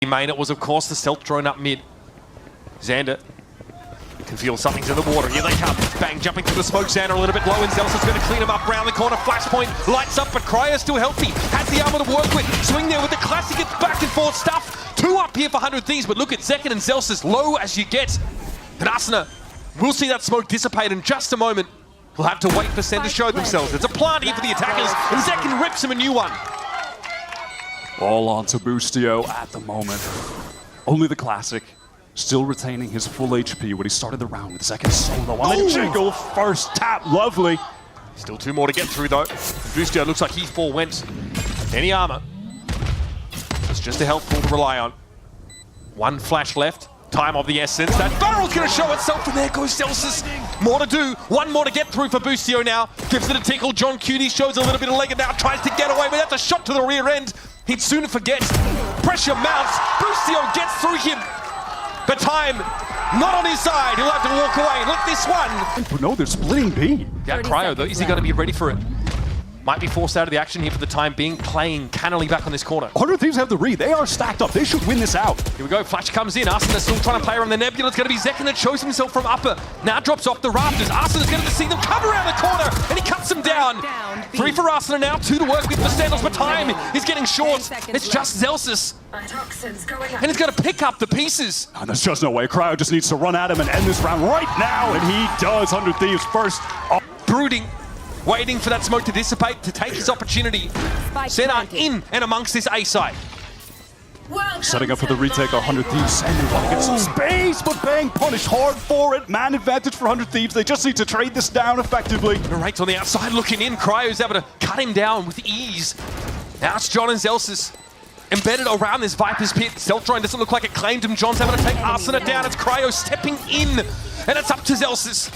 Main, it was of course the stealth drone up mid. Xander can feel something's in the water. Here they come. Bang, jumping through the smoke. Xander a little bit low, and Zelsa's going to clean him up around the corner. Flashpoint lights up, but Cryo's still healthy. Has the armor to work with. Swing there with the classic. It's back and forth stuff. 2 up here for 100 Thieves, but look at Zekin and Zelsa's low as you get. And Asuna, we'll see that smoke dissipate in just a moment. We'll have to wait for Sen to show themselves. It's a plant here for the attackers, and Zekin rips him a new one. All on to Boostio at the moment. Only the classic, still retaining his full HP when he started the round with second solo on a jiggle. First tap, lovely. Still 2 more to get through though. Boostio looks like he forewent any armor. It's just a health pool to rely on. 1 flash left. Time of the essence. That barrel's going to show itself, and there goes Celsius. More to do. 1 more to get through for Boostio now. Gives it a tickle. John Cutie shows a little bit of leg and now tries to get away, but that's a shot to the rear end. He'd sooner forget. Pressure mounts. Boostio gets through him. But time not on his side. He'll have to walk away. Look, this one. No, they're splitting B. Yeah, Cryo though. Is he going to be ready for it? Might be forced out of the action here for the time being, playing cannily back on this corner. 100 Thieves have the read. They are stacked up. They should win this out. Here we go. Flash comes in. Arsena still trying to play around the Nebula. It's going to be Zekin that shows himself from upper. Now drops off the rafters. Arsena's going to see them come around the corner, and he cuts them down. 3 for Arsena now, 2 to work with for Sentinels, but time is getting short. It's just Zelsis. And he's going to pick up the pieces. Oh, there's just no way. Cryo just needs to run at him and end this round right now, and he does. 100 Thieves first. Brooding. Waiting for that smoke to dissipate, to take his opportunity. Senna in and amongst this A side. Setting up for the retake, 100 Thieves. Senna want to get some space, but Bang punished hard for it. Man advantage for 100 Thieves. They just need to trade this down effectively. Narrate's on the outside looking in. Cryo's able to cut him down with ease. Now it's John and Zelsis embedded around this Viper's pit. Stealth drone doesn't look like it claimed him. John's able to take Arsena down. It's Cryo stepping in, and it's up to Zelsis.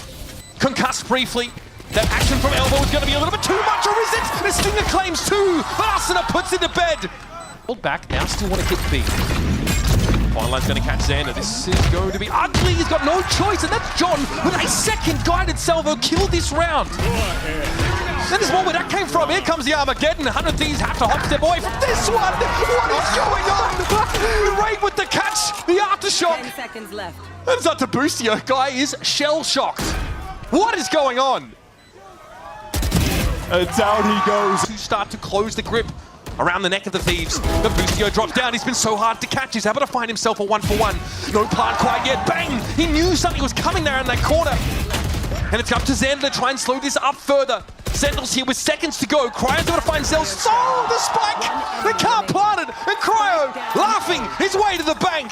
Concussed briefly. That action from elbow is going to be a little bit too much, or is it? The Stinger claims 2, but Arsena puts it to bed. Hold back, now still want to hit B. Final line's going to catch Xander. This is going to be ugly. He's got no choice, and that's John with a second guided salvo killed this round. And there's more where that came from. Here comes the Armageddon. 100 Thieves have to hop step away from this one. What is going on? Right with the catch, the aftershock. 10 seconds left. And it's up to Boostio. Guy is shell-shocked. What is going on? And down he goes. To start to close the grip around the neck of the Thieves. The Boostio drops down. He's been so hard to catch. He's able to find himself a 1-for-1. No plant quite yet. Bang! He knew something was coming there in that corner. And it's up to Xander to try and slow this up further. Sentinels here with seconds to go. Cryo's got to find Zells. Oh, the spike! They can't plant it. And Cryo laughing his way to the bank.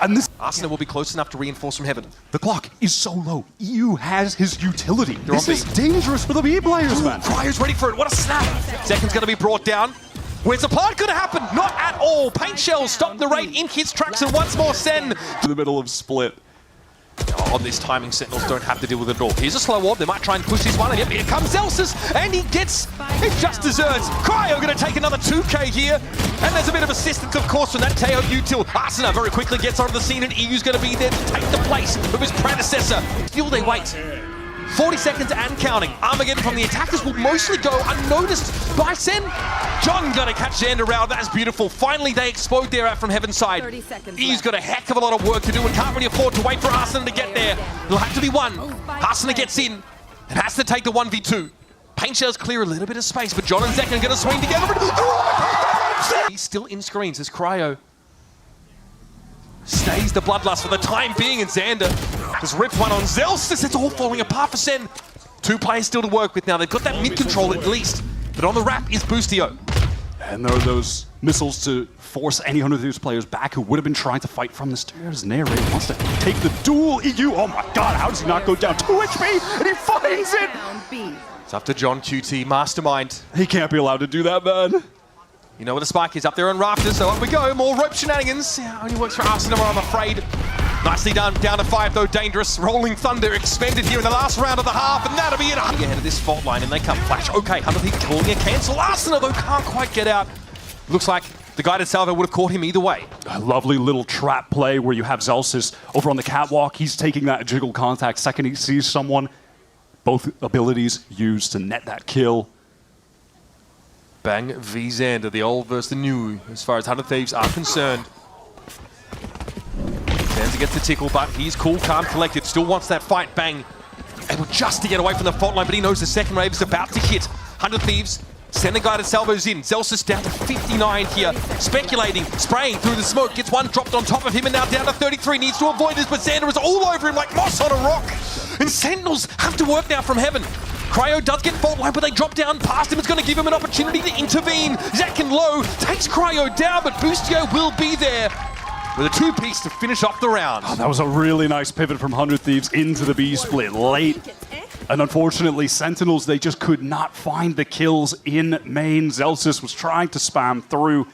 And this Arsena will be close enough to reinforce from heaven. the clock is so low. EU has his utility. They're This on is B. dangerous for the B players, man. Cryo's ready for it. What a snap. Zekin's going to be brought down. Where's the plant going to happen? Not at all. Paint shells stop the rate in his tracks, and once more Sen. In the middle of split. On this timing, Sentinels don't have to deal with it at all. Here's a slow orb. They might try and push this one, and yep, here comes Zelsis, and he gets it just deserves. Cryo going to take another 2K here, and there's a bit of assistance, of course, from that Teo util. Arsena very quickly gets onto the scene, and EU's going to be there to take the place of his predecessor. Still, they wait. 40 seconds and counting. Armageddon from the attackers will mostly go unnoticed by Sen. John gonna catch Xander around. That is beautiful. Finally, they explode there out from Heaven's side. 30 seconds He's left. got a heck of a lot of work to do and can't really afford to wait for Arsena to get there. It'll have to be 1. Arsena gets in and has to take the 1v2. Paint shells clear a little bit of space, but John and Zekin are gonna swing together. He's still in screens as Cryo stays the bloodlust for the time being, and Xander has ripped one on Zelsis. It's all falling apart for Sen. 2 players still to work with now. They've got that mid-control at least, but on the wrap is Boostio. And there are those missiles to force any 100 Thieves players back who would have been trying to fight from the stairs. Narrate wants to take the duel. EU, oh my god, how does he not go down 2 HP? And he finds it! Down B. It's up to John QT, mastermind. He can't be allowed to do that, man. You know where the spike is, up there on rafters, so up we go. More rope shenanigans. Yeah, only works for Arsena, I'm afraid. Nicely done, down to 5 though, dangerous. Rolling Thunder expended here in the last round of the half, and that'll be it. Ahead of this fault line, and they come flash. Okay, 100 Thieves calling a cancel. Arsena though can't quite get out. Looks like the guided salvo would have caught him either way. A lovely little trap play where you have Zelsis over on the catwalk. He's taking that jiggle contact. Second he sees someone, both abilities used to net that kill. Bang v Xander, the old versus the new, as far as 100 Thieves are concerned. gets the tickle, but he's cool, calm, collected. Still wants that fight. Bang. Able just to get away from the fault line, but he knows the second wave is about to hit. 100 Thieves. Send the guy to salvos in. Zelsis down to 59 here. Speculating, spraying through the smoke. Gets one dropped on top of him and now down to 33. Needs to avoid this, but Xander is all over him like moss on a rock. And Sentinels have to work now from heaven. Cryo does get fault line, but they drop down past him. It's going to give him an opportunity to intervene. Zach and Low takes Cryo down, but Boostio will be there with a two-piece to finish off the round. Oh, that was a really nice pivot from 100 Thieves into the B split late. And unfortunately, Sentinels, they just could not find the kills in main. Zelsis was trying to spam through,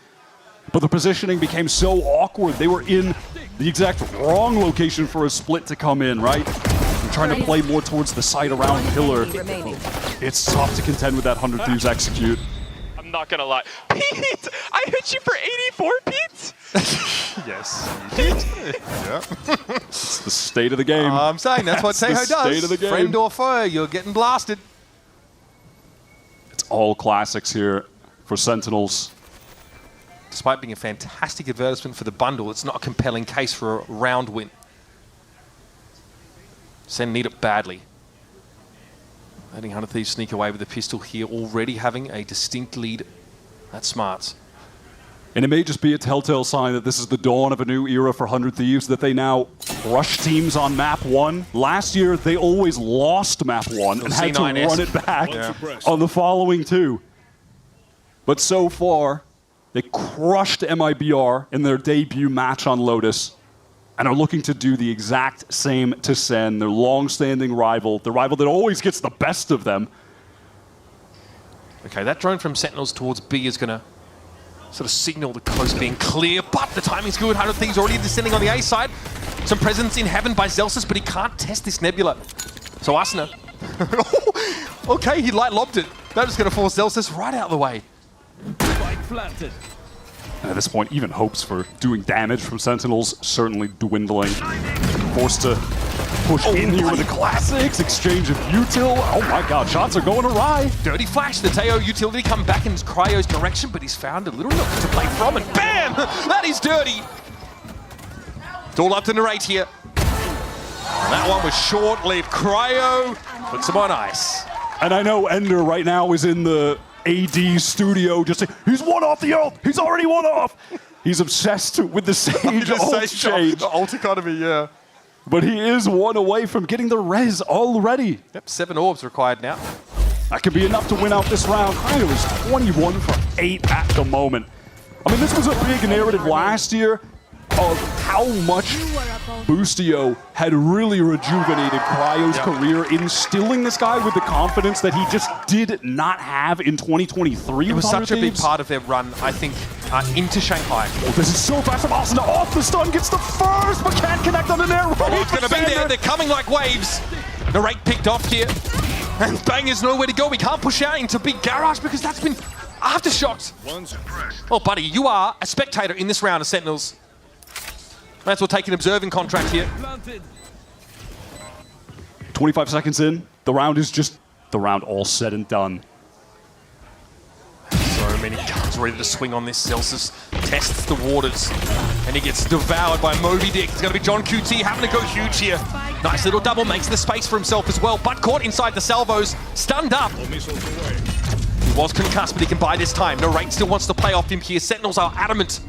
but the positioning became so awkward. They were in the exact wrong location for a split to come in, right? They're trying to play more towards the side around pillar. It's tough to contend with that 100 Thieves execute. I'm not gonna lie. Pete! I hit you for 84, Pete! Yes, you did. Yeah. It's the state of the game. I'm saying that's what Seho does. State of the game. Friend or foe, you're getting blasted. It's all classics here for Sentinels. Despite being a fantastic advertisement for the bundle, it's not a compelling case for a round win. Sen need it badly. Letting 100 Thieves sneak away with the pistol here, already having a distinct lead. That's smart. And it may just be a telltale sign that this is the dawn of a new era for 100 Thieves, that they now crush teams on map 1. Last year, they always lost map 1 and had to run it back on the following 2. But so far, they crushed MIBR in their debut match on Lotus and are looking to do the exact same to Sen, their long-standing rival, the rival that always gets the best of them. Okay, that drone from Sentinels towards B is going to sort of signal the coast being clear, but the timing's good. 100 Thieves already descending on the A side. Some presence in heaven by Zelsis, but he can't test this Nebula. So Asuna. Okay, he light lobbed it. That is going to force Zelsis right out of the way. And at this point, even hopes for doing damage from Sentinels certainly dwindling. Forced to push in here with the classics, exchange of util. Oh my god, shots are going awry. Dirty flash, the Teo utility come back in Cryo's direction, but he's found a little nook to play from, and bam! That is dirty! It's all up to narrate here. And that one was short-lived. Cryo puts him on ice. And I know Ender right now is in the AD studio just saying, he's one off the ult! He's already one off! He's obsessed with the Sage ult change. The ult economy, yeah. But he is one away from getting the res already. Yep, 7 orbs required now. That could be enough to win out this round. Cryo is 21 for 8 at the moment. I mean, this was a big narrative last year of how much Boostio had really rejuvenated Cryo's career, instilling this guy with the confidence that he just did not have in 2023. It was such a big part of their run, I think, into Shanghai. Oh, this is so fast from Asuna. Off the stun, gets the first, but can't connect on the air. Oh, it's going to be there. They're coming like waves. Narrate picked off here. And Bang is nowhere to go. We can't push out into big garage because that's been aftershocks. Oh, buddy, you are a spectator in this round of Sentinels. Might as well take an observing contract here. 25 seconds in, the round is just the round all said and done. So many guns ready to swing on this. Zelsis tests the waters, and he gets devoured by Moby Dick. It's going to be John QT having to go huge here. Nice little double, makes the space for himself as well, but caught inside the salvos, stunned up. He was concussed, but he can buy this time. Narrate still wants to play off him here. Sentinels are adamant,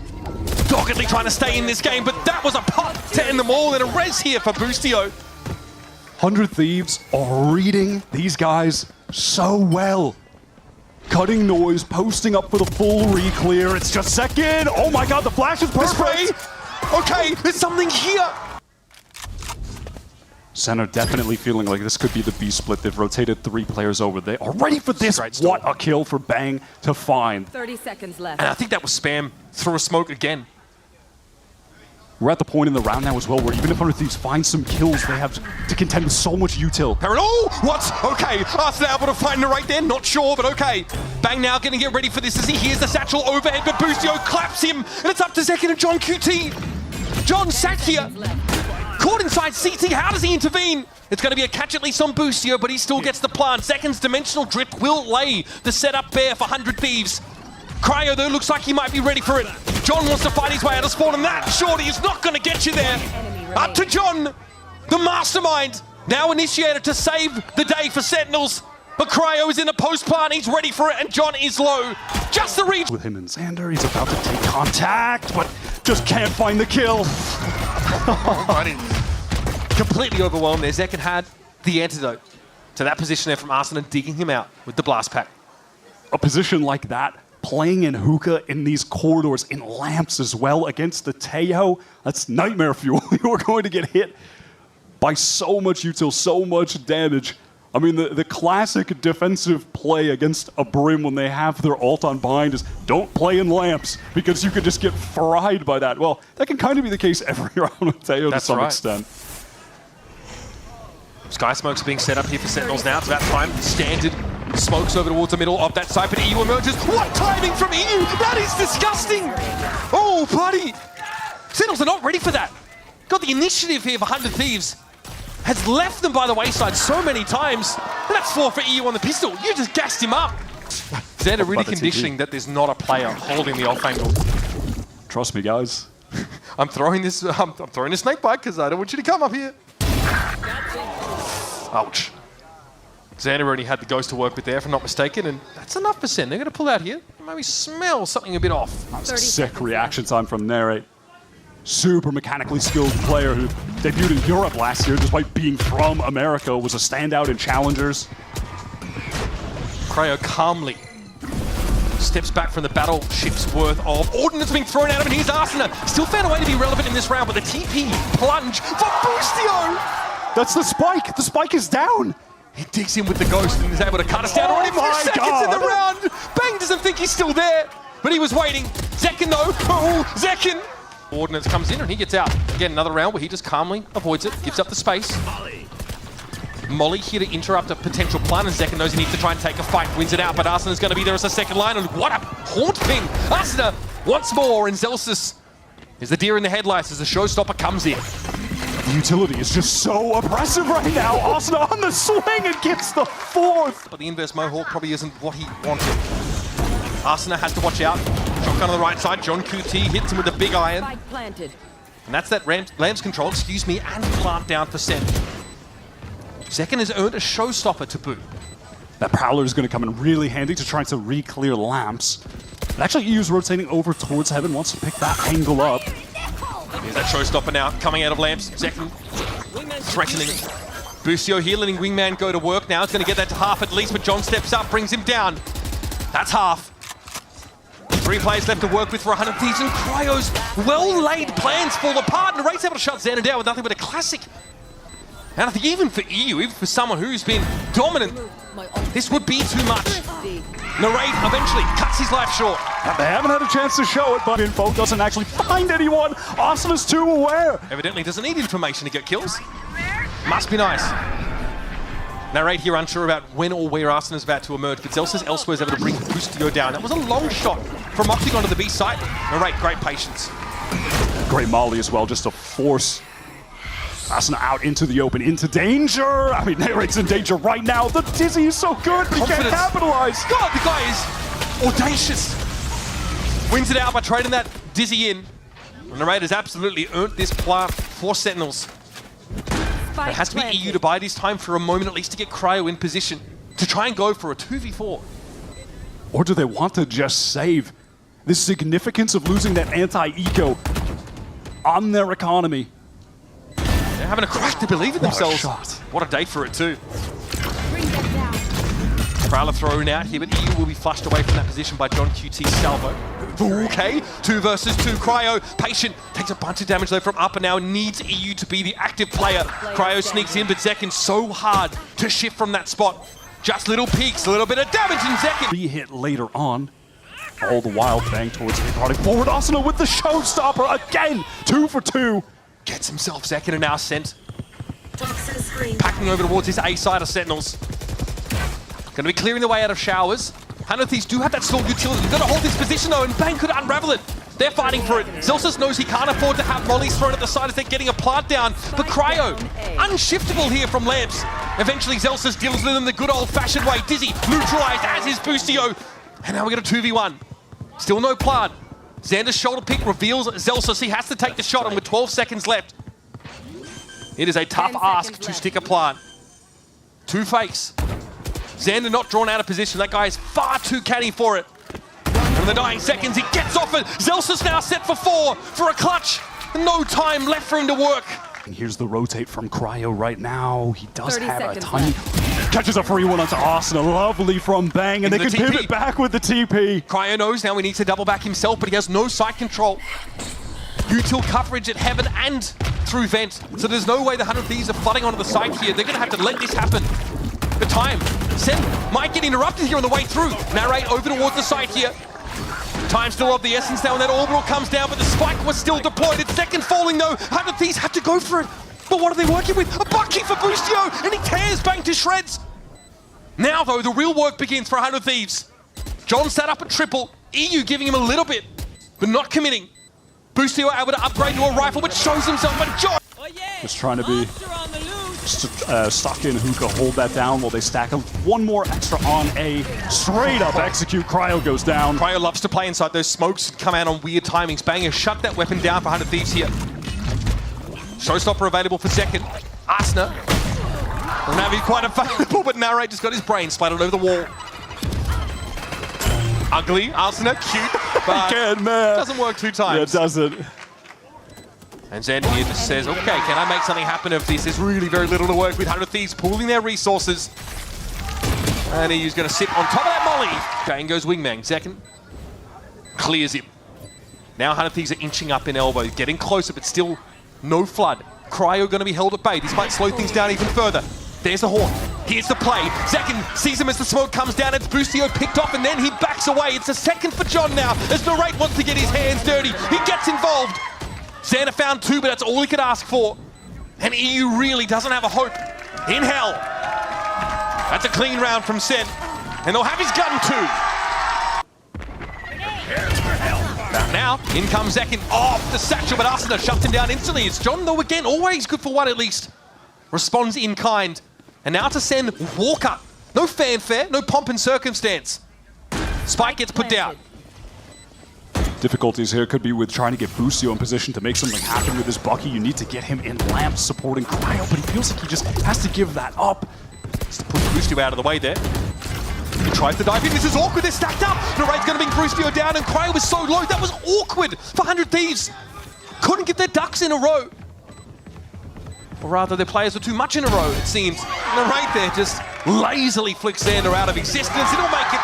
doggedly trying to stay in this game, but that was a pot to end them all, and a res here for Boostio. 100 Thieves are reading these guys so well. Cutting noise, posting up for the full re-clear. It's just second. Oh my god, the flash is perfect. Okay, there's something here. Sen are definitely feeling like this could be the B split. They've rotated 3 players over. They are ready for this. What a kill for Bang to find. 30 seconds left. And I think that was spam through a smoke again. We're at the point in the round now as well where even if 100 Thieves find some kills, they have to contend with so much util. Oh, what? Okay, Arsenal able to find the right there, not sure, but okay. Bang now gonna get ready for this as he hears the satchel overhead, but Boostio claps him, and it's up to second and John QT. John sat here, caught inside CT, how does he intervene? It's gonna be a catch at least on Boostio, but he still gets the plant. Second's dimensional drip will lay the setup bare for 100 Thieves. Cryo, though, looks like he might be ready for it. John wants to fight his way out of spawn, and that surely is not going to get you there. Up to John, the mastermind, now initiated to save the day for Sentinels. But Cryo is in a post plant, he's ready for it, and John is low. Just the reach. With him and Xander, he's about to take contact, but just can't find the kill. Completely overwhelmed there. Zekin had the antidote to that position there from Arsenal, digging him out with the blast pack. A position like that, playing in hookah in these corridors, in lamps as well, against the Teo, that's nightmare fuel. You are going to get hit by so much util, so much damage. I mean, the classic defensive play against a Brim when they have their ult on bind is don't play in lamps because you could just get fried by that. Well, that can kind of be the case every round with Teo to some extent. Sky smokes are being set up here for Sentinels now. It's about time. Standard smokes over towards the middle of that side, but EU emerges. What timing from EU? That is disgusting! Oh, buddy! Sentinels are not ready for that. Got the initiative here for 100 Thieves. Has left them by the wayside so many times. That's 4 for EU on the pistol. You just gassed him up. Xander really conditioning that there's not a player holding the off angle. Trust me, guys. I'm throwing this snake bite because I don't want you to come up here. Ouch. Xander already had the ghost to work with there, if I'm not mistaken, and that's enough percent. They're going to pull out here. Maybe smell something a bit off. That's a sick reaction time from Narrate. Super mechanically skilled player who debuted in Europe last year despite being from America, was a standout in challengers. Cryo calmly steps back from the battleship's worth of ordnance being thrown at him, and here's Arsena. Still found a way to be relevant in this round, but the TP plunge for Boostio! That's the spike! The spike is down! He digs in with the ghost and is able to cut us down already 4 seconds in the round! Bang doesn't think he's still there, but he was waiting. Zekin though, oh, Zekin! Ordnance comes in and he gets out. Again, another round where he just calmly avoids it, gives up the space. Molly here to interrupt a potential plan, and Zekin knows he needs to try and take a fight, wins it out, but Arsena's going to be there as a second line, and what a haunt ping! Arsena once more, and Zelsis is the deer in the headlights as the showstopper comes in. The utility is just so oppressive right now. Arsena on the swing and gets the 4th. But the inverse Mohawk probably isn't what he wanted. Arsena has to watch out. Shotgun on the right side. John QT hits him with a big iron. And that's that Lamb's control, and plant down for Sen. Zekin has earned a showstopper to boot. That Prowler is going to come in really handy to try to re-clear lamps. And actually, EU's rotating over towards Heaven, wants to pick that angle up. Here's that showstopper now, coming out of lamps. Zekin threatening. Boostio here, letting Wingman go to work now. It's going to get that to half at least, but John steps up, brings him down. That's half. 3 players left to work with for 100 Thieves, and Cryo's well-laid plans fall apart, and Narrate's able to shut Xander down with nothing but a classic. And I think even for EU, even for someone who's been dominant, this would be too much. Narrate eventually cuts his life short. They haven't had a chance to show it, but info doesn't actually find anyone. Arsena's too aware. Evidently doesn't need information to get kills. Must be nice. Narrate here unsure about when or where Arsena's about to emerge, but Zelsis elsewhere is able to bring Boostio down. That was a long shot from Octagon to the B site. Narrate, great patience. Great Molly as well, just to force Arsena out into the open, into danger. I mean, Narrate's in danger right now. The Dizzy is so good, but he can't capitalize. God, the guy is audacious. Wins it out by trading that Dizzy in. Narrate has absolutely earned this plant for Sentinels. It has to be EU to buy this time for a moment at least to get Cryo in position to try and go for a 2v4. Or do they want to just save the significance of losing that anti-eco on their economy? They're having a crack to believe in themselves. What a day for it too. Prowler thrown out here, but EU will be flushed away from that position by John QT's salvo. Okay, 2 versus 2. Cryo, patient, takes a bunch of damage though from up and now needs EU to be the active player. Cryo sneaks in, but Zekin so hard to shift from that spot. Just little peaks, a little bit of damage in Zekin. Re-hit later on. All the while bang towards him, running forward. Arsena with the showstopper again. 2 for 2. Gets himself Zekin and now sent. Packing over towards his A side of Sentinels. Going to be clearing the way out of showers. 100 Thieves do have that stalled utility. They've got to hold this position though, and Bang could unravel it. They're fighting for it. Zelsis knows he can't afford to have mollies thrown at the side as they're getting a plant down. But Cryo, unshiftable here from Lamps. Eventually Zelsis deals with them the good old-fashioned way. Dizzy neutralized as is Boostio. And now we get a 2v1. Still no plant. Xander's shoulder pick reveals Zelsis. He has to take the shot, and with 12 seconds left, It is a tough ask to stick a plant. Two fakes. Xander not drawn out of position. That guy is far too canny for it. And in the dying seconds, he gets off it. Zelsus now set for 4 for a clutch. No time left for him to work. And here's the rotate from Cryo right now. He does 30 have a seconds tiny... Catches a free one onto Arsenal. Lovely from Bang, and they can pivot back with the TP. Cryo knows now he needs to double back himself, but he has no site control. Util coverage at Heaven and through Vent. So there's no way the 100 Thieves are flooding onto the site here. They're going to have to let this happen. The time. Sen might get interrupted here on the way through. Narrate over towards the site here. Time still of the essence now, and that orbital comes down, but the spike was still deployed. It's second falling though. 100 Thieves have to go for it. But what are they working with? A butt kick for Boostio, and he tears Bang to shreds. Now though, the real work begins for 100 Thieves. John set up a triple. EU giving him a little bit, but not committing. Boostio able to upgrade to a rifle, but shows himself, but John... Just trying to be stuck in who can hold that down while they stack one more extra on A. Straight up execute. Cryo goes down. Cryo loves to play inside those smokes and come out on weird timings. Banger shut that weapon down for 100 Thieves here. Showstopper available for second. Arsena. Well, now he's quite available, but Narrate just got his brain splattered over the wall. Ugly, Arsena, cute, but Again, man. Doesn't work 2 times. Yeah, it doesn't. And Xander here just says, okay, can I make something happen of this? There's really very little to work with. 100 Thieves pooling their resources. And he's going to sit on top of that molly. Jane goes wingman. Second clears him. Now 100 Thieves are inching up in elbow, getting closer, but still no flood. Cryo going to be held at bay. This might slow things down even further. There's the horn. Here's the play. Zekin sees him as the smoke comes down. It's Boostio picked off, and then he backs away. It's a second for John now, as Narrate wants to get his hands dirty. He gets involved. Xander found 2, but that's all he could ask for. And EU really doesn't have a hope in hell. That's a clean round from Sen. And they'll have his gun too. Now, in comes Zekin off the satchel, but Arsena shuts him down instantly. It's John, though, again, always good for one at least. Responds in kind. And now to send Walker. No fanfare, no pomp and circumstance. Spike gets put down. Difficulties here could be with trying to get Boostio in position to make something happen with his Bucky. You need to get him in lamp supporting Cryo, but he feels like he just has to give that up. Just to push Boostio out of the way there. He tries to dive in. This is awkward. They're stacked up. Narrate's going to bring Boostio down, and Cryo was so low. That was awkward for 100 Thieves. Couldn't get their ducks in a row. Or rather, their players were too much in a row, it seems. Narrate there just lazily flicks Xander out of existence. It'll make it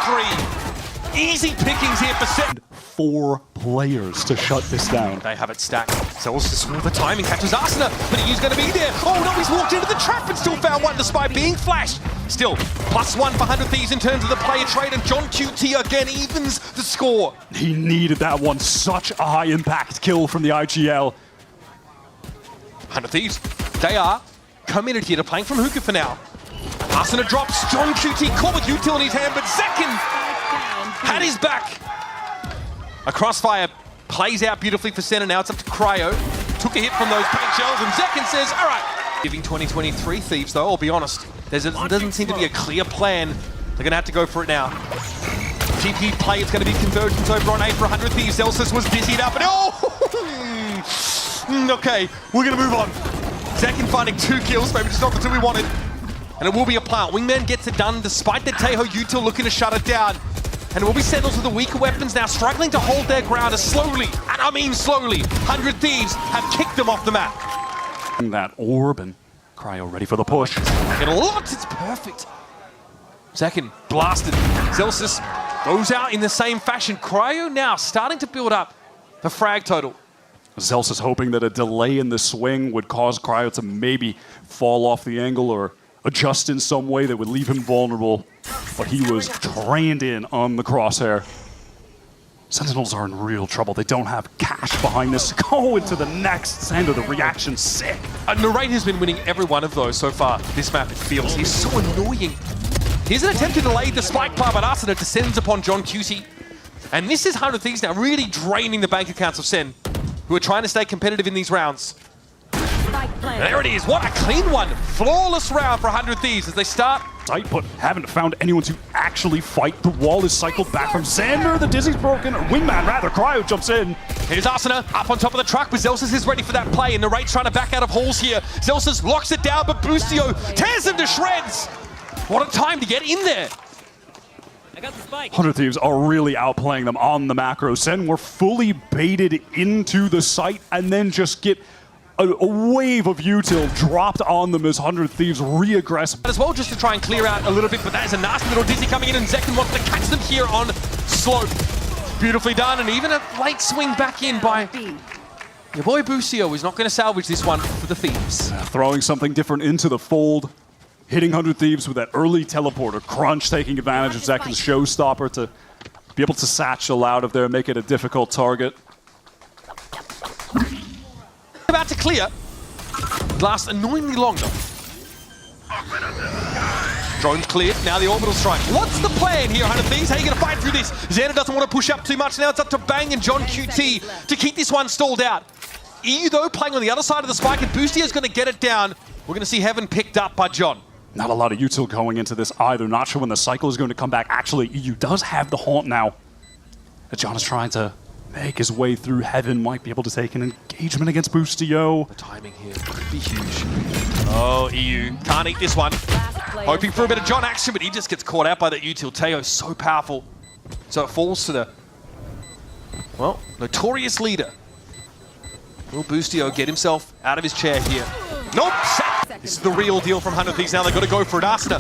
3. Easy pickings here for Sen. 4 players to shut this down. They have it stacked. Zelsus with the timing catches Arsena, but he's going to be there. Oh no, he's walked into the trap and still found one despite being flashed. Still, +1 for 100 Thieves in terms of the player trade, and John QT again evens the score. He needed that one. Such a high impact kill from the IGL. 100 Thieves, they are committed here to playing from hookah for now. Arsena drops, John QT caught with Util in his hand, but Zekin had his back. A crossfire plays out beautifully for Sentinel. Now it's up to Cryo. Took a hit from those paint shells, and Zekin says, all right. Giving 2023 Thieves, though, I'll be honest. There doesn't seem to be a clear plan. They're going to have to go for it now. TP play, it's going to be convergence over on A for 100 Thieves. Zelsus was dizzied up, and okay, we're going to move on. Zekin finding 2 kills, maybe just not the 2 we wanted. And it will be a plant. Wingman gets it done despite the Teho Util looking to shut it down. And it will be Sentinels with the weaker weapons now, struggling to hold their ground as slowly, and I mean slowly, 100 Thieves have kicked them off the map. That orb, and Cryo ready for the push. Get a lot, it's perfect. Second, blasted. Zelsus goes out in the same fashion. Cryo now starting to build up the frag total. Zelsus hoping that a delay in the swing would cause Cryo to maybe fall off the angle or adjust in some way that would leave him vulnerable, but he was trained in on the crosshair. Sentinels are in real trouble. They don't have cash behind this. Go into the next. Xander, the reaction, sick. Narrate has been winning every one of those so far. This map, it feels. He's so annoying. Here's an attempt to delay the spike plant, but Arsena descends upon John QT. And this is 100 Thieves now really draining the bank accounts of Sen, who are trying to stay competitive in these rounds. There it is, what a clean one. Flawless round for 100 Thieves as they start Sight, but haven't found anyone to actually fight. The wall is cycled back from Xander. The Dizzy's broken. Or Wingman, rather. Cryo jumps in. Here's Arsena up on top of the truck, but Zelsis is ready for that play, and Narrate's trying to back out of halls here. Zelsis locks it down, but Boostio tears him to shreds. What a time to get in there. I got the spike. 100 Thieves are really outplaying them on the macro. Sen were fully baited into the site and then just get a wave of util dropped on them as 100 Thieves re-aggress. As well, just to try and clear out a little bit, but that is a nasty little Dizzy coming in, and Zekken wants to catch them here on slope. Beautifully done, and even a late swing back in by your boy Boostio is not going to salvage this one for the Thieves. Throwing something different into the fold. Hitting 100 Thieves with that early teleporter. Crunch taking advantage of Zekken's showstopper to be able to satchel out of there, make it a difficult target. About to clear. Lasts annoyingly long though. Drone's cleared, now the orbital strike. What's the plan here, 100 Thieves? How are you going to fight through this? Xander doesn't want to push up too much. Now it's up to Bang and John QT to keep this one stalled out. EU though playing on the other side of the spike, and Boostio's going to get it down. We're going to see Heaven picked up by John. Not a lot of util going into this either. Not sure when the cycle is going to come back. Actually, EU does have the haunt now. John is trying to make his way through Heaven. Might be able to take an engagement against Boostio. The timing here could be huge. Oh, EU can't eat this one. Hoping for a bit of John action, but he just gets caught out by that util. Teo so powerful. So it falls to the, well, notorious leader. Will Boostio get himself out of his chair here? Nope! This is the real deal from 100 Thieves now. They've got to go for it. Arsena.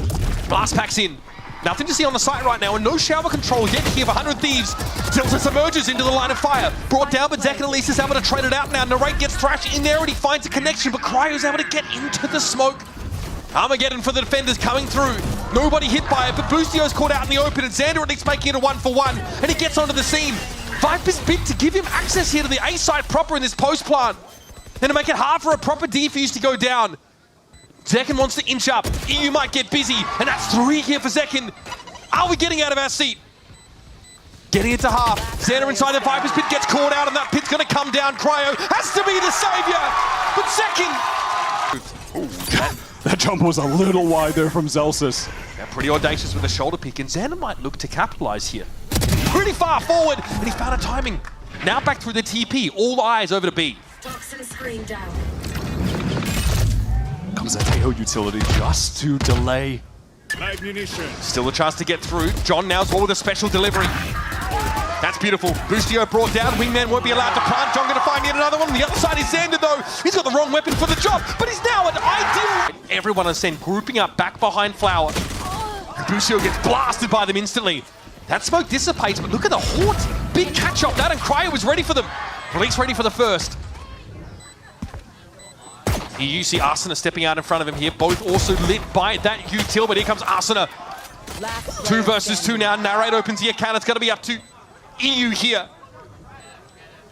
Blast packs in. Nothing to see on the site right now, and no shower control yet here for 100 Thieves. Zelsis emerges into the line of fire. Brought down, but Zekken at least is able to trade it out now. Narrate gets thrashed in there, and he finds a connection, but Cryo's able to get into the smoke. Armageddon for the defenders coming through. Nobody hit by it, but Boostio's caught out in the open, and Xander at least making it a 1-for-1, and he gets onto the scene. Viper's bid to give him access here to the A site proper in this post plant, and to make it hard for a proper defuse to go down. Zekken wants to inch up. EU might get busy, and that's 3 here for Zekken. Are we getting out of our seat? Getting it to half. Xander inside the Viper's pit gets caught out, and that pit's going to come down. Cryo has to be the savior, but Zekken. That jump was a little wide there from Zelsis. They're pretty audacious with a shoulder pick, and Xander might look to capitalize here. Pretty far forward, and he found a timing. Now back through the TP. All eyes over to B. Toxin screen down. Comes a Teo utility just to delay. Still a chance to get through. John now's well with a special delivery. That's beautiful. Boostio brought down. Wingman won't be allowed to plant. John going to find yet another one. On the other side is Xander though. He's got the wrong weapon for the job, but he's now an ideal. Everyone is sent grouping up back behind Flower. Boostio gets blasted by them instantly. That smoke dissipates, but look at the haunt. Big catch up that, and Cryo was ready for them. At least ready for the first. You see Arsena stepping out in front of him here, both also lit by that util, but here comes Arsena. 2 versus 2 now. Narrate opens the account. It's going to be up to EU here.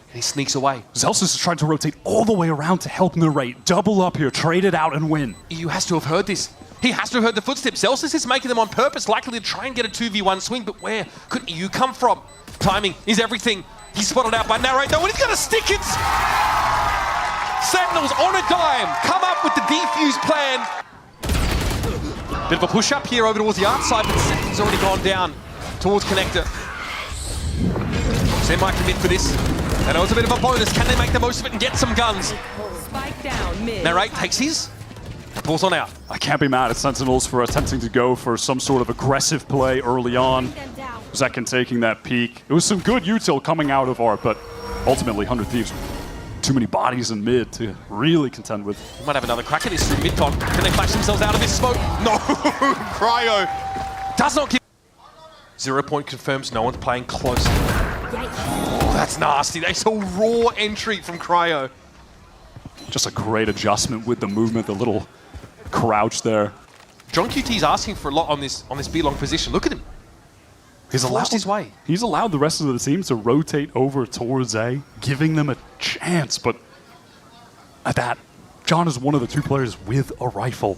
And he sneaks away. Zelsis is trying to rotate all the way around to help Narrate. Double up here, trade it out and win. EU has to have heard this. He has to have heard the footsteps. Zelsis is making them on purpose, likely to try and get a 2v1 swing, but where could EU come from? Timing is everything. He's spotted out by Narrate though, and he's going to stick it! Sentinels on a dime, come up with the defuse plan. Bit of a push up here over towards the outside, but Sentinel's already gone down towards Connector. Sen might commit for this. I know it's a bit of a bonus. Can they make the most of it and get some guns? Spike down mid. Narrate takes his, pulls on out. I can't be mad at Sentinels for attempting to go for some sort of aggressive play early on. Zekken taking that peek. It was some good util coming out of Art, but ultimately 100 Thieves. Too many bodies in mid to really contend with. We might have another crack at this through mid-con. Can they flash themselves out of this smoke? No! Cryo does not give. 0 point confirms no one's playing close. Oh, that's nasty. They saw raw entry from Cryo. Just a great adjustment with the movement, the little crouch there. John QT's asking for a lot on this B-long position. Look at him. He's forced his way. He's allowed the rest of the team to rotate over towards A, giving them a chance, but at that, John is one of the 2 players with a rifle.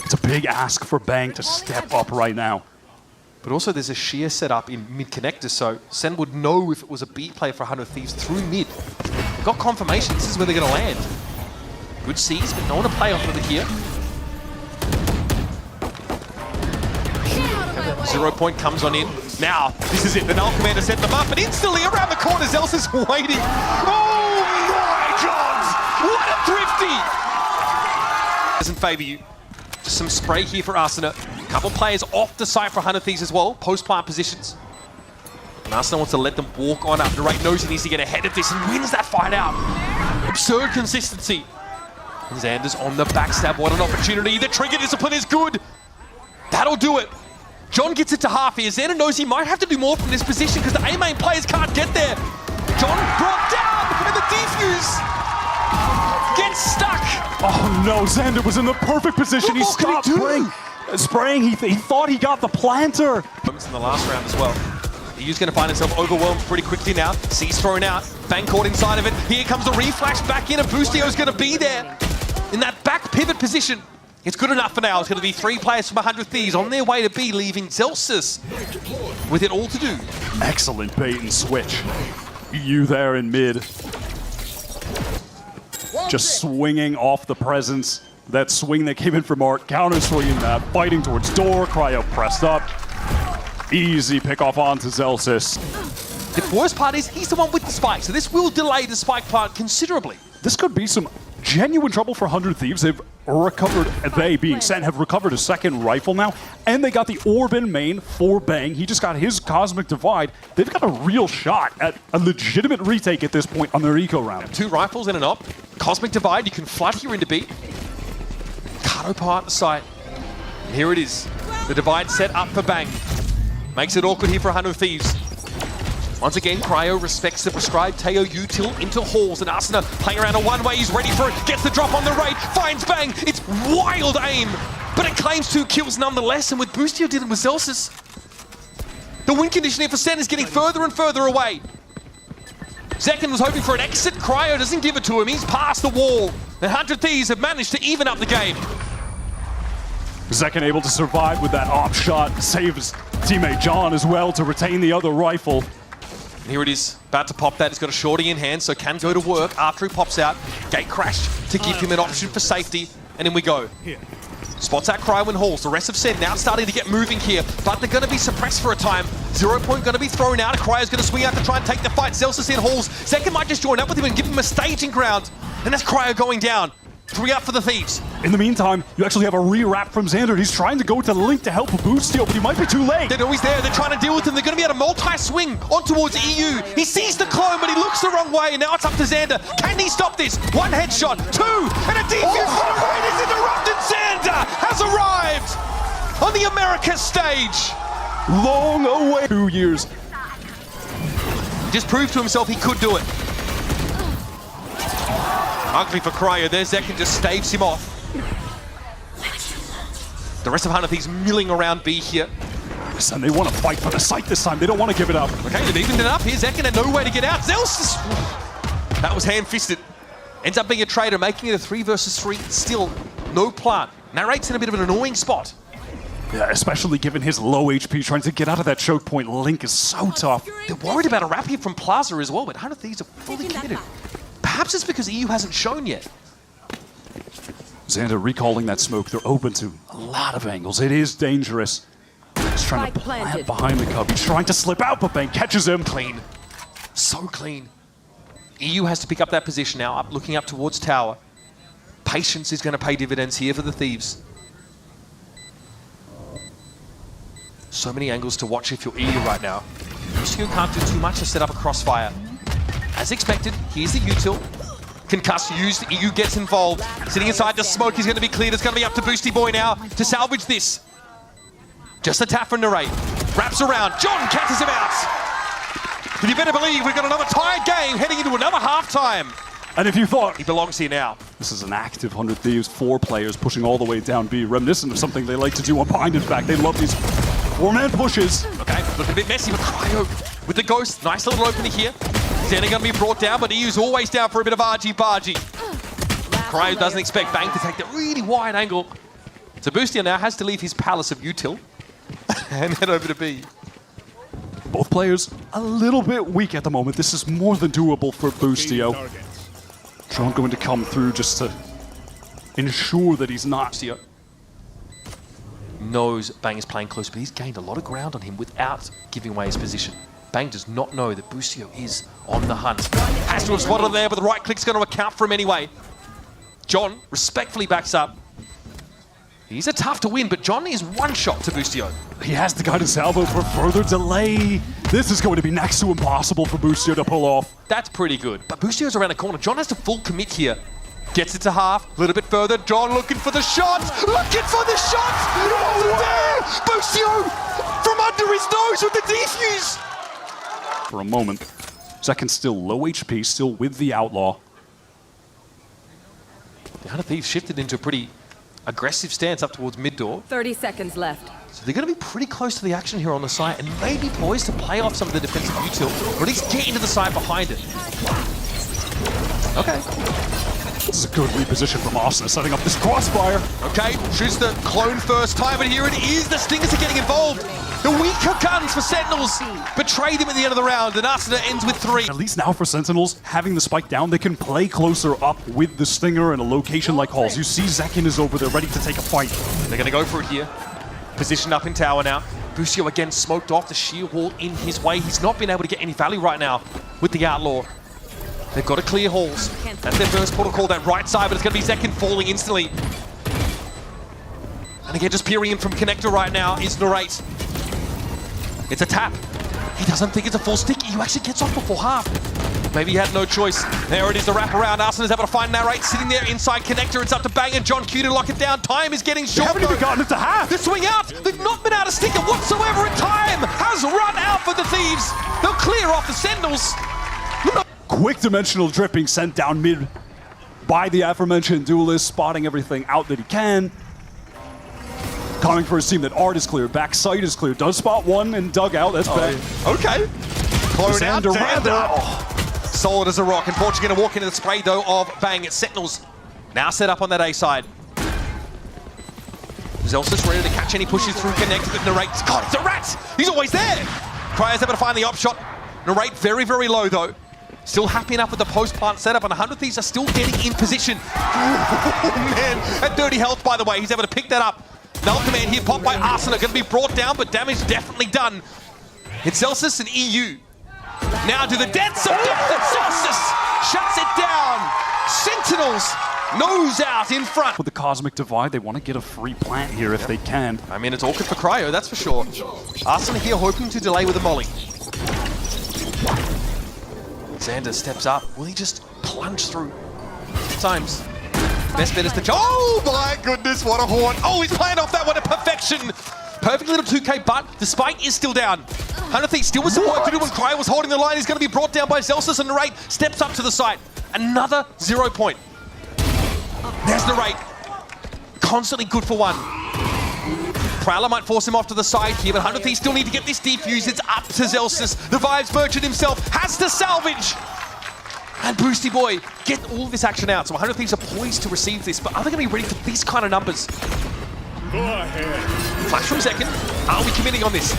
It's a big ask for Bang to step up right now. But also there's a shear set up in mid-connector, so Sen would know if it was a B play for 100 Thieves through mid. They've got confirmation this is where they're going to land. Good C's, but no one to play off with it here. 0 point comes on in. Now, this is it. The Null Commander set them up, and instantly around the corner, Zels is waiting. Oh my God! What a thrifty! Doesn't favor you. Just some spray here for Arsena. A couple players off the site for Hunter Thieves as well. Post-plant positions. And Arsena wants to let them walk on up. Narrate knows he needs to get ahead of this and wins that fight out. Absurd consistency. And Xander's on the backstab. What an opportunity. The trigger discipline is good. That'll do it. John gets it to half here. Xander knows he might have to do more from this position because the A-main players can't get there. John brought down, and the defuse gets stuck. Oh no, Xander was in the perfect position. He stopped spraying. He thought he got the planter. Moments in the last round as well. EU's going to find himself overwhelmed pretty quickly now. C's thrown out. Bang caught inside of it. Here comes the reflash back in, and Boostio's going to be there in that back pivot position. It's good enough for now. It's going to be 3 players from 100 Thieves on their way to B, leaving Zelsis with it all to do. Excellent bait and switch. EU there in mid. Just swinging off the presence. That swing that came in from Mark, counter swinging that, fighting towards door, Cryo pressed up. Easy pick off onto Zelsis. The worst part is he's the one with the spike, so this will delay the spike plant considerably. This could be some genuine trouble for 100 Thieves. They've recovered, they being Sen, have recovered a second rifle now, and they got the orb in main for Bang. He just got his Cosmic Divide. They've got a real shot at a legitimate retake at this point on their eco round. 2 rifles and an op. Cosmic Divide, you can flood here into B. Kato part the site. And here it is. The divide set up for Bang. Makes it awkward here for 100 Thieves. Once again, Cryo respects the prescribed Teo util into halls, and Arsena playing around a one-way, he's ready for it, gets the drop on the raid, finds Bang, it's wild aim, but it claims 2 kills nonetheless, and with Boostio dealing with Zelsis, the win condition here for Sen is getting further and further away. Zekin was hoping for an exit, Cryo doesn't give it to him, he's past the wall, and 100 Thieves have managed to even up the game. Zekin able to survive with that op shot, saves teammate John as well to retain the other rifle. Here it is, about to pop that. He's got a shorty in hand, so can go to work after he pops out. Gate crash to give him an option for safety, and in we go. Spots out Cryo and Halls. The rest of Sen now starting to get moving here, but they're going to be suppressed for a time. 0 point going to be thrown out. Cryo's going to swing out to try and take the fight. Zelsis in Halls. Zekin might just join up with him and give him a staging ground, and that's Cryo going down. 3 up for the Thieves. In the meantime, you actually have a re-wrap from Xander. He's trying to go to the link to help Boostio, but he might be too late. They're always there. They're trying to deal with him. They're going to be able to multi-swing on towards EU. He sees the clone, but he looks the wrong way. And now it's up to Xander. Can he stop this? 1 headshot, 2, and a defuse from the raid is interrupted. Xander has arrived on the Americas stage. Long away. 2 years. Just proved to himself he could do it. Ugly for Cryo, there's Zekin just staves him off. The rest of 100 Thieves milling around B here. And they want to fight for the site this time. They don't want to give it up. Okay, they've evened it up. Here's Zekin and no way to get out. Zelsis! That was hand-fisted. Ends up being a traitor, making it a 3 versus 3. Still, no plant. Narrate's in a bit of an annoying spot. Yeah, especially given his low HP, trying to get out of that choke point. Link is so tough. They're worried about a wrap here from Plaza as well, but 100 Thieves are fully committed. Perhaps it's because EU hasn't shown yet. Xander recalling that smoke. They're open to a lot of angles. It is dangerous. He's trying to plant behind the cub. He's trying to slip out, but Bang catches him. Clean. So clean. EU has to pick up that position now, looking up towards tower. Patience is going to pay dividends here for the Thieves. So many angles to watch if you're EU right now. Boostio can't do too much to set up a crossfire. As expected, here's the util. Concuss used, EU gets involved. Sitting inside the smoke, he's going to be cleared. It's going to be up to Boosty Boy now to salvage this. Just a tap from Narrate. Wraps around, John catches him out. And you better believe we've got another tied game heading into another halftime. And if you thought he belongs here now. This is an active 100 Thieves, 4 players pushing all the way down B, reminiscent of something they like to do on Behind His Back. They love these 4-man pushes. Okay, looking a bit messy with Cryo. With the Ghost, nice little opening here. Xander going to be brought down, but EU's always down for a bit of argy-bargy. Cryo doesn't expect Bang to take that really wide angle. So Boostio now has to leave his palace of util and head over to B. Both players a little bit weak at the moment. This is more than doable for Boostio. John going to come through just to ensure that he's not. knows Bang is playing close, but he's gained a lot of ground on him without giving away his position. Bang does not know that Boostio is on the hunt. Has to have spotted him there, but the right click's going to account for him anyway. John respectfully backs up. He's a tough to win, but John is one shot to Boostio. He has the guidance salvo for further delay. This is going to be next to impossible for Boostio to pull off. That's pretty good. But Boostio's around the corner. John has to full commit here. Gets it to half, a little bit further. John looking for the shot. Looking for the shot. No way! Boostio from under his nose with the defuse. For a moment. Second still low HP, still with the Outlaw. The Hunter Thieves shifted into a pretty aggressive stance up towards mid door. 30 seconds left. So they're going to be pretty close to the action here on the site and maybe poised to play off some of the defensive util, or at least get into the side behind it. Okay. This is a good reposition from Austin, setting up this crossfire. Okay, shoots the clone first time, but here it is. The Stingers are getting involved. The weaker guns for Sentinels betray them at the end of the round, and Arsenal ends with 3. At least now for Sentinels, having the spike down, they can play closer up with the Stinger in a location like Halls. You see Zekin is over there ready to take a fight. They're going to go for it here. Positioned up in tower now. Boostio again smoked off the sheer wall in his way. He's not been able to get any value right now with the Outlaw. They've got to clear Halls. That's their first portal call down right side, but it's going to be Zekin falling instantly. And again, just peering in from Connector right now is Narrate. It's a tap. He doesn't think it's a full stick. He actually gets off before half. Maybe he had no choice. There it is, the wrap around. Arsenal is able to find Narrate sitting there inside Connector. It's up to Bang and John Q to lock it down. Time is getting short. They haven't even gotten it to half. The swing out. They've not been able to stick it whatsoever, and time has run out for the Thieves. They'll clear off the Sentinels. Quick dimensional dripping sent down mid by the aforementioned duelist, spotting everything out that he can. Coming for his team that Art is clear, backside is clear. Does spot one and dug out, that's bad. Okay. Clone out, Xander. Solid as a rock. Unfortunately going to walk into the spray though of Bang. It's Sentinels now set up on that A side. Zelsis ready to catch any pushes through Connect, but Narrate's God, it's a rat! He's always there! Cryo's able to find the op shot. Narrate very, very low though. Still happy enough with the post-plant setup, and 100 Thieves are still getting in position. Oh man, at 30 health by the way, he's able to pick that up. Null command here, popped by Arsenal, going to be brought down, but damage definitely done. It's Zelsis and EU. Now to the deaths of Zelsis shuts it down. Sentinels nose out in front. With the Cosmic Divide, they want to get a free plant here if they can. I mean, it's awkward for Cryo, that's for sure. Arsenal here hoping to delay with a molly. Xander steps up. Will he just plunge through? Times. Best bet is to... Oh my goodness, what a horn. Oh, he's playing off that one to perfection. Perfect little 2K, but the spike is still down. 100 Thieves still with some work to do when Cryo was holding the line. He's going to be brought down by Zelsis, and Narrate steps up to the site. Another 0 point. There's Narrate. Constantly good for one. Prowler might force him off to the side here, but 100 Thieves still need to get this defuse. It's up to Zelsis. The Vibes Merchant himself has to salvage. And Boosty Boy get all this action out. So 100 Thieves are poised to receive this, but are they going to be ready for these kind of numbers? Go ahead. Flash from second. Are we committing on this?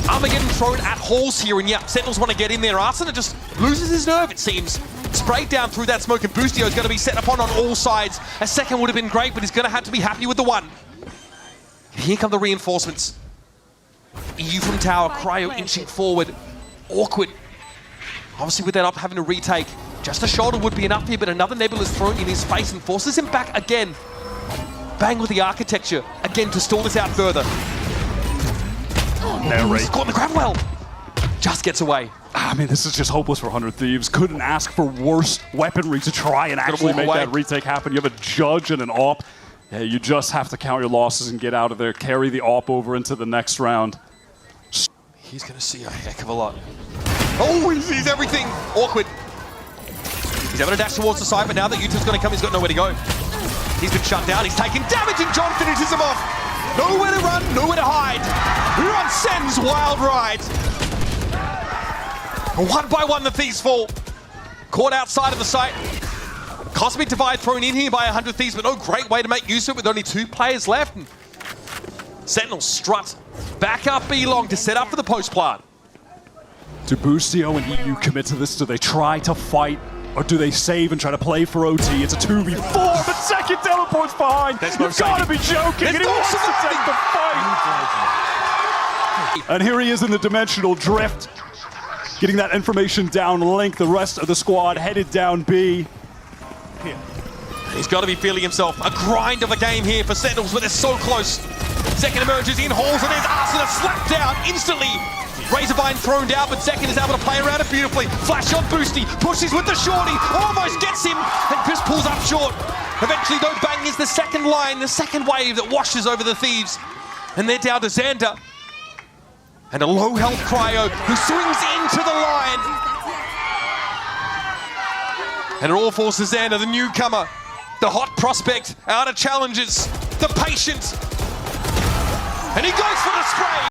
Armageddon thrown at Halls here, and yeah, Sentinels want to get in there. Arsena just loses his nerve, it seems. Sprayed down through that smoke, and Boostio is going to be set upon on all sides. A second would have been great, but he's going to have to be happy with the one. Here come the reinforcements. EU from tower, Cryo inching forward. Awkward. Obviously with that up, having to retake. Just a shoulder would be enough here, but another Nebula is thrown in his face and forces him back again. Bang with the architecture, again to stall this out further. Narrate. He's caught in the grab well. Just gets away. I mean, this is just hopeless for 100 Thieves. Couldn't ask for worse weaponry to try and actually make that retake happen. You have a Judge and an AWP. Yeah, you just have to count your losses and get out of there. Carry the AWP over into the next round. He's going to see a heck of a lot. Oh, he sees everything. Awkward. He's able to dash towards the side, but now that Utah's going to come, he's got nowhere to go. He's been shut down. He's taking damage, and John finishes him off. Nowhere to run, nowhere to hide. We're on Sen's wild ride. One by one, the Thieves fall. Caught outside of the site. Cosmic Divide thrown in here by 100 Thieves, but no great way to make use of it with only 2 players left. And Sentinels strut back up B-Long to set up for the post plant. Do Boostio and EU commit to this? Do they try to fight? Or do they save and try to play for OT? It's a 2v4, but second teleports behind. There's no You've got to saving. be joking. There's And he no wants to surviving. take the fight. And here he is in the dimensional drift. Getting that information down Link. The rest of the squad headed down B. He's got to be feeling himself. A grind of a game here for Sentinels, but they're so close. Second emerges in, Halls, and there's Arsena slapped down instantly. Razorvine thrown down, but Second is able to play around it beautifully. Flash on Boosty, pushes with the shorty, almost gets him, and Chris pulls up short. Eventually, though, Bang is the second line, the second wave that washes over the Thieves. And they're down to Xander. And a low health Cryo who swings into the line. And it all falls to Xander, the newcomer, the hot prospect, out of challenges, the patient. And he goes for the spray.